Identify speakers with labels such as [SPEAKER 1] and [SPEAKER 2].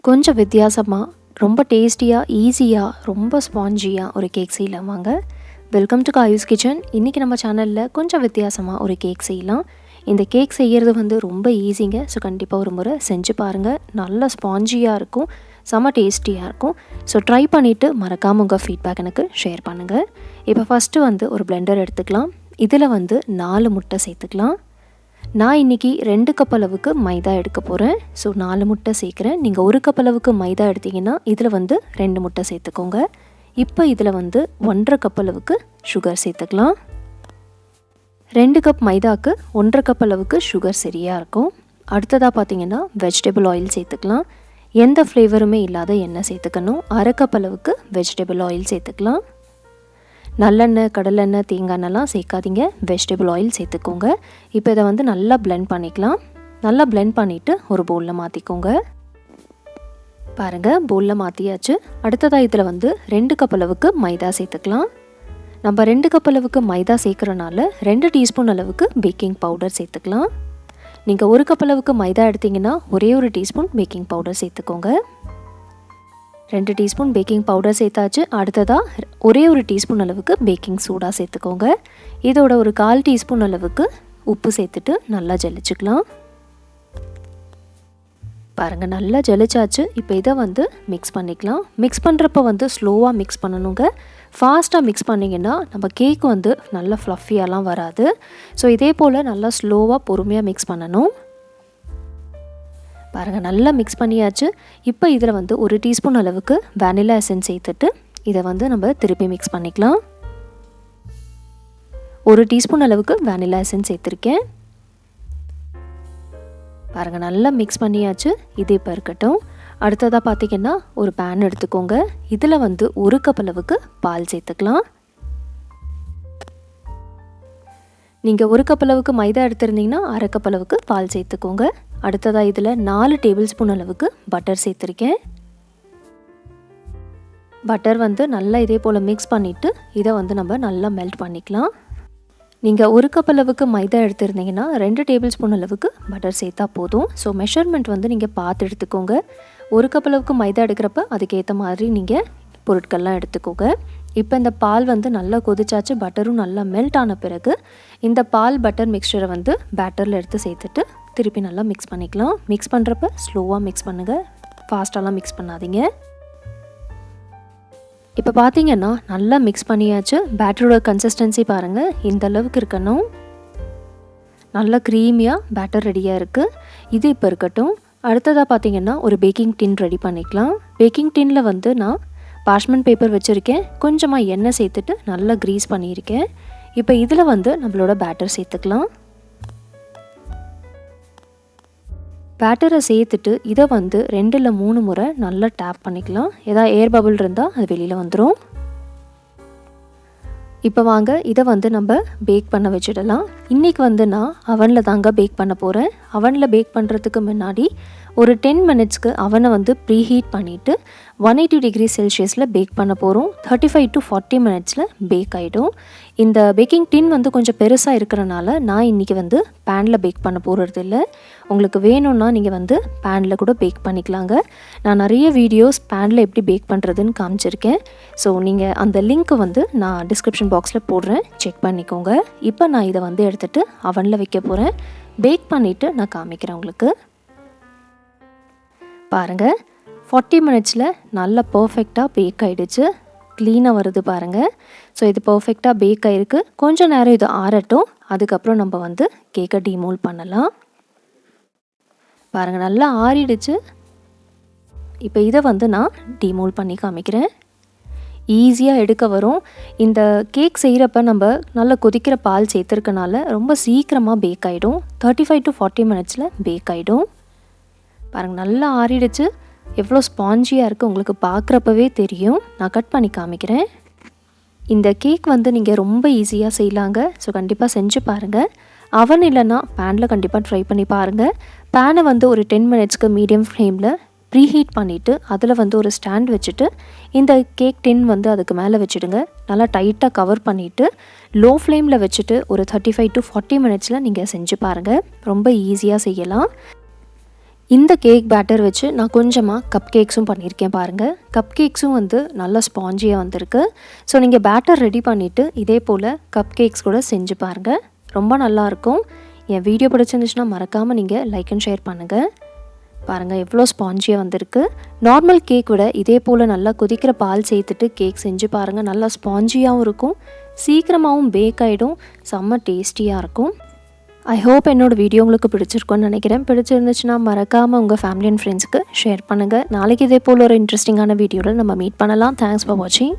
[SPEAKER 1] கொஞ்சம் வித்தியாசமாக ரொம்ப டேஸ்டியாக ஈஸியாக ரொம்ப ஸ்பாஞ்சியாக ஒரு கேக் செய்யலாம் வாங்க. Welcome to Kayu's kitchen. இன்றைக்கி நம்ம சேனலில் கொஞ்சம் வித்தியாசமாக ஒரு கேக் செய்யலாம். இந்த கேக் செய்கிறது ரொம்ப ஈஸிங்க. ஸோ கண்டிப்பாக ஒரு முறை செஞ்சு பாருங்கள். நல்ல ஸ்பாஞ்சியாக இருக்கும், செம்ம டேஸ்டியாக இருக்கும். ஸோ ட்ரை பண்ணிவிட்டு மறக்காமல் உங்கள் ஃபீட்பேக் எனக்கு ஷேர் பண்ணுங்கள். இப்போ ஃபஸ்ட்டு ஒரு பிளெண்டர் எடுத்துக்கலாம். இதில் 4 முட்டை சேர்த்துக்கலாம். நான் இன்றைக்கி 2 கப் அளவுக்கு மைதா எடுக்க போகிறேன். ஸோ 4 முட்டை சேர்க்குறேன். நீங்கள் 1 கப் அளவுக்கு மைதா எடுத்திங்கன்னா இதில் 2 முட்டை சேர்த்துக்கோங்க. இப்போ இதில் 1.5 கப் அளவுக்கு சுகர் சேர்த்துக்கலாம். 2 கப் மைதாவுக்கு 1.5 கப் அளவுக்கு சுகர் சரியாக இருக்கும். அடுத்ததாக பார்த்திங்கன்னா வெஜிடபிள் ஆயில் சேர்த்துக்கலாம். எந்த ஃப்ளேவருமே இல்லாத எண்ணெய் சேர்த்துக்கணும். 1/2 கப் அளவுக்கு வெஜிடபிள் ஆயில் சேர்த்துக்கலாம். நல்லெண்ணெய், கடலெண்ணெய், தேங்காய் எண்ணெய்லாம் சேர்க்காதீங்க, வெஜிடபிள் ஆயில் சேர்த்துக்கோங்க. இப்போ இதை நல்லா பிளெண்ட் பண்ணிக்கலாம். நல்லா பிளெண்ட் பண்ணிவிட்டு ஒரு பவுலில் மாற்றிக்கோங்க. பாருங்கள், பவுலில் மாற்றியாச்சு. அடுத்ததாக இதில் 2 கப் அளவுக்கு மைதா சேர்த்துக்கலாம். நம்ம 2 கப் அளவுக்கு மைதா சேர்க்குறனால 2 டீஸ்பூன் அளவுக்கு பேக்கிங் பவுடர் சேர்த்துக்கலாம். நீங்கள் 1 கப் அளவுக்கு மைதா எடுத்திங்கன்னா ஒரே ஒரு டீஸ்பூன் பேக்கிங் பவுடர் சேர்த்துக்கோங்க. 2 டீஸ்பூன் பேக்கிங் பவுடர் சேர்த்தாச்சு. அடுத்ததாக ஒரே ஒரு டீஸ்பூன் அளவுக்கு பேக்கிங் சோடா சேர்த்துக்கோங்க. இதோட ஒரு 1/4 டீஸ்பூன் அளவுக்கு உப்பு சேர்த்துட்டு நல்லா ஜலிச்சுக்கலாம். பாருங்கள், நல்லா ஜலிச்சாச்சு. இப்போ இதை மிக்ஸ் பண்ணிக்கலாம். மிக்ஸ் பண்ணுறப்ப ஸ்லோவாக மிக்ஸ் பண்ணணுங்க. ஃபாஸ்ட்டாக மிக்ஸ் பண்ணிங்கன்னா நம்ம கேக் நல்லா ஃப்ளஃபியாலாம் வராது. ஸோ இதே போல் நல்லா ஸ்லோவாக பொறுமையாக மிக்ஸ் பண்ணணும். பாருங்கள், நல்லா மிக்ஸ் பண்ணியாச்சு. இப்போ இதில் ஒரு டீஸ்பூன் அளவுக்கு வேனிலா எசன்ஸ் சேர்த்துட்டு இதை நம்ம திருப்பி மிக்ஸ் பண்ணிக்கலாம். 1 டீஸ்பூன் அளவுக்கு வேனிலா எசன்ஸ் சேர்த்துருக்கேன். பாருங்கள், நல்லா மிக்ஸ் பண்ணியாச்சு. இது இப்போ இருக்கட்டும். அடுத்ததாக பார்த்திங்கன்னா ஒரு பேன் எடுத்துக்கோங்க. இதில் 1 கப் அளவுக்கு பால் சேர்த்துக்கலாம். நீங்கள் 1 கப் அளவுக்கு மைதா எடுத்திருந்தீங்கன்னா 1/2 கப் அளவுக்கு பால் சேர்த்துக்கோங்க. அடுத்ததாக இதில் 4 டேபிள் ஸ்பூன் அளவுக்கு பட்டர் சேர்த்துருக்கேன். பட்டர் நல்லா இதே போல் மிக்ஸ் பண்ணிவிட்டு இதை நம்ம நல்லா மெல்ட் பண்ணிக்கலாம். நீங்கள் 1 கப் அளவுக்கு மைதா எடுத்திருந்தீங்கன்னா 2 டேபிள் ஸ்பூன் அளவுக்கு பட்டர் சேர்த்தா போதும். ஸோ மெஷர்மெண்ட் நீங்கள் பார்த்து எடுத்துக்கோங்க. 1 கப் அளவுக்கு மைதா எடுக்கிறப்ப அதுக்கேற்ற மாதிரி நீங்கள் பொருட்கள்லாம் எடுத்துக்கோங்க. இப்போ இந்த பால் நல்லா கொதிச்சாச்சு. பட்டரும் நல்லா மெல்ட் ஆன பிறகு இந்த பால் பட்டர் மிக்சரை பேட்டரில் எடுத்து சேர்த்துட்டு திருப்பி நல்லா மிக்ஸ் பண்ணிக்கலாம். மிக்ஸ் பண்ணுறப்ப ஸ்லோவாக மிக்ஸ் பண்ணுங்கள், ஃபாஸ்ட்டாலாம் மிக்ஸ் பண்ணாதீங்க. இப்போ பார்த்தீங்கன்னா நல்லா மிக்ஸ் பண்ணியாச்சு. பேட்டரோட கன்சிஸ்டன்சி பாருங்கள், இந்த அளவுக்கு இருக்கணும். நல்லா க்ரீமியாக பேட்டர் ரெடியாக இருக்குது. இது இப்போ இருக்கட்டும். அடுத்ததாக பார்த்தீங்கன்னா ஒரு பேக்கிங் டின் ரெடி பண்ணிக்கலாம். பேக்கிங் டின்னில் நான் பார்ச்மெண்ட் பேப்பர் வச்சுருக்கேன். கொஞ்சமாக எண்ணெய் சேர்த்துட்டு நல்லா க்ரீஸ் பண்ணியிருக்கேன். இப்போ இதில் நம்மளோட பேட்டர் சேர்த்துக்கலாம். பேட்டரை சேர்த்துட்டு இதை 2 இல்லை 3 முறை நல்லா டேப் பண்ணிக்கலாம். ஏதாவது ஏர் பபிள் இருந்தால் அது வெளியில் வந்துடும். இப்போ வாங்க இதை நம்ம பேக் பண்ண வச்சிடலாம். இன்றைக்கி நான் அவனில் தாங்க பேக் பண்ண போகிறேன். அவனில் பேக் பண்ணுறதுக்கு முன்னாடி ஒரு 10 மினிட்ஸ்க்கு அவனை ப்ரீஹீட் பண்ணிவிட்டு 180 டிகிரி செல்சியஸில் பேக் பண்ண போகிறோம். 35 to 40 மினிட்ஸில் பேக் ஆகிடும். இந்த பேக்கிங் டின் கொஞ்சம் பெருசாக இருக்கிறனால நான் இன்றைக்கி பேனில் பேக் பண்ண போகிறது இல்லை. உங்களுக்கு வேணும்னா நீங்கள் பேனில் கூட பேக் பண்ணிக்கலாங்க. நான் நிறைய வீடியோஸ் பேனில் எப்படி பேக் பண்ணுறதுன்னு காமிச்சிருக்கேன். ஸோ நீங்கள் அந்த லிங்க்கு நான் டிஸ்கிரிப்ஷன் பாக்ஸில் போடுறேன், செக் பண்ணிக்கோங்க. இப்போ நான் இதை எடுத்துகிட்டு அவனில் வைக்க போகிறேன். பேக் பண்ணிவிட்டு நான் காமிக்கிறேன் உங்களுக்கு. பாருங்கள், 40 மினிட்ஸில் நல்லா பர்ஃபெக்டாக பேக் ஆகிடுச்சு. க்ளீனாக வருது பாருங்கள். ஸோ இது பர்ஃபெக்டாக பேக் ஆகிருக்கு. கொஞ்சம் நேரம் இது ஆறட்டும். அதுக்கப்புறம் நம்ம கேக்கை டிமோல்ட் பண்ணலாம். பாருங்கள், நல்லா ஆறிடுச்சு. இப்போ இதை நான் டிமோல்ட் பண்ணி காமிக்கிறேன். ஈஸியாக எடுக்க வரும். இந்த கேக் செய்கிறப்ப நம்ம நல்லா கொதிக்கிற பால் சேர்த்துருக்கனால ரொம்ப சீக்கிரமாக பேக் ஆகிடும். 35 to 40 மினிட்ஸில் பேக் ஆகிடும். பாருங்கள், நல்லா ஆறிடுச்சு. எவ்வளோ ஸ்பாஞ்சியாக இருக்குது உங்களுக்கு பார்க்குறப்பவே தெரியும். நான் கட் பண்ணி காமிக்கிறேன். இந்த கேக் நீங்கள் ரொம்ப ஈஸியாக செய்யலாங்க. ஸோ கண்டிப்பாக செஞ்சு பாருங்கள். அவன் இல்லைன்னா பேனில் கண்டிப்பாக ட்ரை பண்ணி பாருங்கள். பேனை ஒரு 10 மினிட்ஸ்க்கு மீடியம் ஃப்ளேமில் ப்ரீஹீட் பண்ணிவிட்டு அதில் ஒரு ஸ்டாண்ட் வச்சுட்டு இந்த கேக் டின் அதுக்கு மேலே வச்சுடுங்க. நல்லா டைட்டாக கவர் பண்ணிவிட்டு லோ ஃப்ளேமில் வச்சுட்டு ஒரு 35 to 40 மினிட்ஸில் நீங்கள் செஞ்சு பாருங்கள். ரொம்ப ஈஸியாக செய்யலாம். இந்த கேக் பேட்டர் வச்சு நான் கொஞ்சமாக கப் கேக்ஸும் பண்ணியிருக்கேன் பாருங்கள். கப் கேக்ஸும் வந்து நல்லா ஸ்பாஞ்சியாக வந்திருக்கு. ஸோ நீங்கள் பேட்டர் ரெடி பண்ணிவிட்டு இதே போல் கப் கேக்ஸ் கூட செஞ்சு பாருங்கள், ரொம்ப நல்லாயிருக்கும். என் வீடியோ பிடிச்சிருந்துச்சுன்னா மறக்காமல் நீங்கள் லைக் அண்ட் ஷேர் பண்ணுங்கள். பாருங்கள் எவ்வளோ ஸ்பாஞ்சியாக வந்திருக்கு. நார்மல் கேக் விட இதே போல் நல்லா கொதிக்கிற பால் சேர்த்துட்டு கேக் செஞ்சு பாருங்கள். நல்லா ஸ்பாஞ்சியாகவும் இருக்கும், சீக்கிரமாகவும் பேக் ஆகிடும், செம்ம டேஸ்டியாக இருக்கும். ஐ ஹோப் என்னோடய வீடியோ உங்களுக்கு பிடிச்சிருக்குன்னு நினைக்கிறேன். பிடிச்சிருந்துச்சுன்னா மறக்காமல் உங்கள் ஃபேமிலி அண்ட் ஃப்ரெண்ட்ஸுக்கு ஷேர் பண்ணுங்கள். நாளைக்கு இதே போல் ஒரு இன்ட்ரெஸ்டிங்கான வீடியோவில் நம்ம மீட் பண்ணலாம். தேங்க்ஸ் ஃபார் வாட்சிங்.